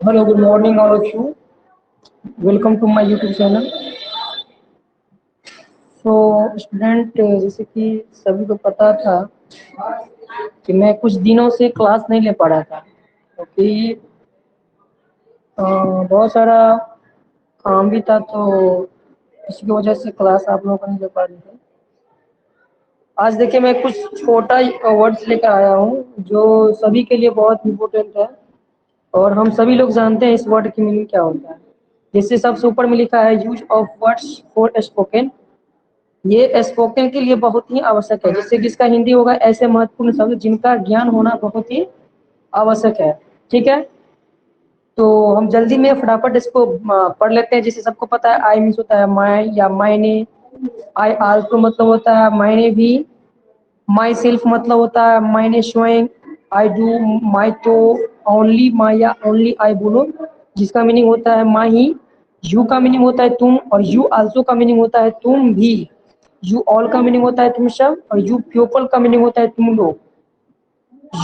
Hello, good morning, all of you. Welcome to my YouTube channel. Student जैसे कि सभी को पता था कि मैं कुछ दिनों से क्लास नहीं ले पा रहा था क्योंकि बहुत सारा काम भी था, तो इसकी वजह से क्लास आप लोगों को नहीं ले पा रही थी। आज देखिए मैं कुछ छोटा वर्ड्स लेकर आया हूँ जो सभी के लिए बहुत इम्पोर्टेंट है और हम सभी लोग जानते हैं इस वर्ड की मीनिंग क्या होता है। जिससे सबसे ऊपर में लिखा है use of words for spoken. ये स्पोकन के लिए बहुत ही आवश्यक है, जिससे कि इसका हिंदी होगा ऐसे महत्वपूर्ण शब्द जिनका ज्ञान होना बहुत ही आवश्यक है। ठीक है, तो हम जल्दी में फटाफट इसको पढ़ लेते हैं। जिसे सबको पता है आई मीन्स होता है माई या मायने, आई आल्सो मतलब होता है मैंने भी, माई सेल्फ मतलब होता है मैंने स्वयं, आई डू माई तो, ओनली माई या ओनली आई बोलो जिसका मीनिंग होता है माई ही, यू का मीनिंग होता है तुम और यू आल्सो का मीनिंग होता है तुम भी, यू ऑल का मीनिंग होता है तुम सब और यू पीपल का मीनिंग होता है तुम लोग,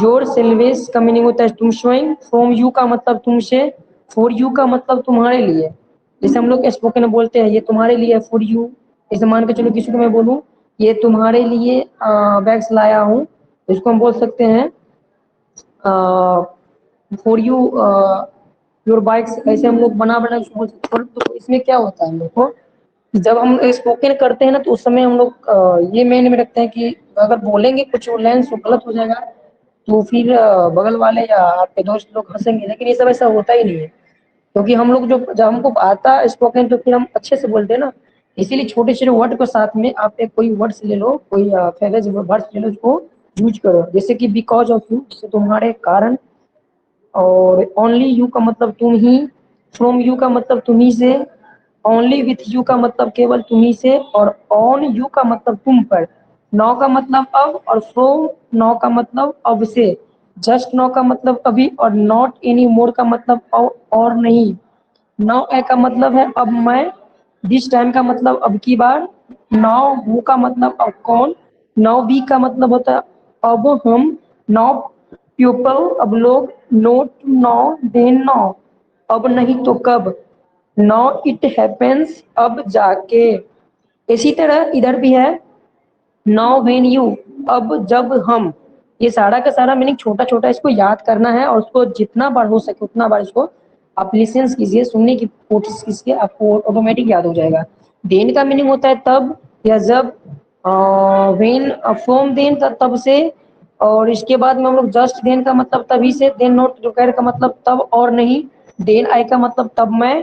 योर सेल्वेस का मीनिंग होता है तुम स्वयं, फ्रॉम यू का मतलब तुमसे, फॉर यू का मतलब तुम्हारे लिए। जैसे हम लोग स्पोकन में बोलते हैं ये तुम्हारे लिए, फॉर यू। जैसे मान के चलो किसी को मैं बोलूँ ये तुम्हारे लिए बैग्स लाया हूँ, तो इसको हम बोल सकते हैं फॉर यू योर बाइक्स। ऐसे हम लोग बना बना के बोल सकते हैं। तो इसमें क्या होता है हम लोग को, जब हम स्पोकन करते हैं ना तो उस समय हम लोग ये मेन में रखते हैं कि अगर बोलेंगे कुछ लाइन गलत हो जाएगा तो फिर बगल वाले या आपके दोस्त लोग हंसेंगे, लेकिन ये सब ऐसा होता ही नहीं है। क्योंकि हम लोग जो जब हमको आता है स्पोकन तो फिर हम अच्छे से बोलते हैं ना। इसीलिए छोटे छोटे वर्ड के साथ में आप एक कोई वर्ड्स ले लो, कोई फ्रेज वर्ड्स ले लो, उसको यूज करो। जैसे कि बिकॉज ऑफ यू, जैसे तुम्हारे कारण, और ओनली यू का मतलब तुम ही, फ्रॉम यू का मतलब तुम्ही से, ओनली विथ यू का मतलब केवल तुम्ही से, और ऑन यू का मतलब तुम पर, नाउ का मतलब अब, और फ्रॉम नाउ का मतलब अब से, जस्ट नाउ का मतलब अभी, और नॉट एनी मोर का मतलब और नहीं, नाउ ए का मतलब है अब मैं, दिस टाइम का मतलब अब की बार, नाउ वो का मतलब अब कौन, नाउ बी का मतलब होता है अब हम, नाउ पीपल अब लोग, नोट नाउ देन नाउ अब नहीं तो कब, नाउ इट हैपेंस अब जाके। इसी तरह इधर भी है नाउ व्हेन यू, अब जब हम। ये सारा का सारा मीनिंग छोटा छोटा इसको याद करना है और उसको जितना बार हो सके उतना बार इसको आप लिसन कीजिए, सुनने की कोशिश कीजिए, आपको ऑटोमेटिक याद हो जाएगा। देन का मीनिंग होता है तब या जब, व्हेन फ्रॉम देन तब से, और इसके बाद में हम लोग जस्ट देन का मतलब तभी से, देन नॉट रिक्वायर का मतलब तब और नहीं, देन आई का मतलब तब मैं,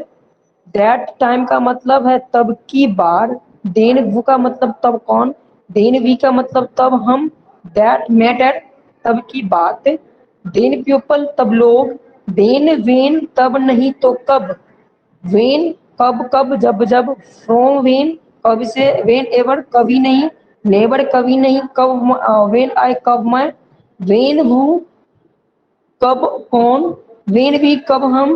दैट टाइम का मतलब है तब की बार, देन वो का मतलब तब कौन, देन वी का मतलब तब हम, दैट मैटर तब की बात, देन पीपल तब लोग, देन वेन तब नहीं तो कब, वेन कब कब जब जब, फ्रॉम वेन कब से, वेन एवर कभी नहीं, नेवर कभी नहीं, कब वेन आई कब मैं, वेन हु कब कौन, वेन भी कब हम,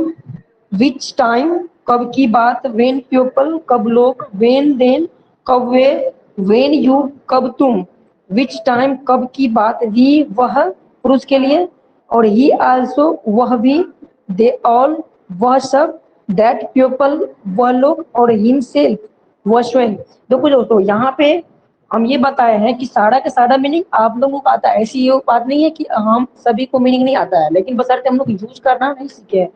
विच टाइम कब की बात, वेन पीपल कब लोग, वेन देन कब वे, वेन यू कब तुम, विच टाइम कब की बात, ही वह पुरुष के लिए, और ही आल्सो वह भी, दे ऑल वह सब, दैट पीपल वह लोग, और हिमसेल्फ वह स्वयं। देखो दोस्तों यहाँ पे हम ये बताए हैं कि सारा का सारा मीनिंग आप लोगों को आता है। ऐसी ये बात नहीं है कि हम सभी को मीनिंग नहीं आता है, लेकिन बशर्ते हम लोग यूज करना नहीं सीखे हैं।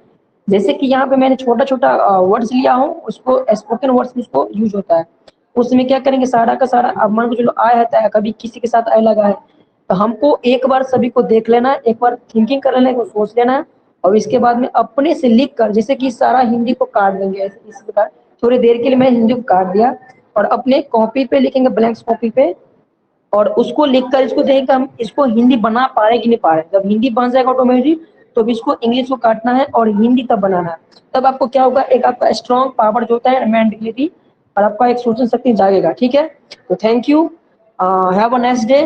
जैसे कि यहाँ पे मैंने छोटा छोटा वर्ड्स लिया हूँ, उसको स्पोकन वर्ड्स में उसको यूज होता है। उसमें क्या करेंगे सारा का सारा, अब मान के चलो आय रहता है, कभी किसी के साथ आय लगा है, तो हमको एक बार सभी को देख लेना है, एक बार थिंकिंग कर लेना है, सोच लेना है, और इसके बाद में अपने से लिख कर, जैसे कि सारा हिंदी को काट देंगे इस प्रकार। थोड़ी देर के लिए मैं हिंदी को काट दिया और अपने कॉपी पे लिखेंगे, ब्लैंक कॉपी पे, और उसको लिखकर इसको देखेंगे हम इसको हिंदी बना पा रहे कि नहीं पा रहे। जब हिंदी बन जाएगा ऑटोमेटिक, तो अब इसको इंग्लिश को काटना है और हिंदी तब बनाना है। तब आपको क्या होगा, एक आपका स्ट्रॉन्ग पावर जो होता है मेंटलिटी, और आपका एक सोचने शक्ति जागेगा। ठीक है, तो thank you, have a nice day.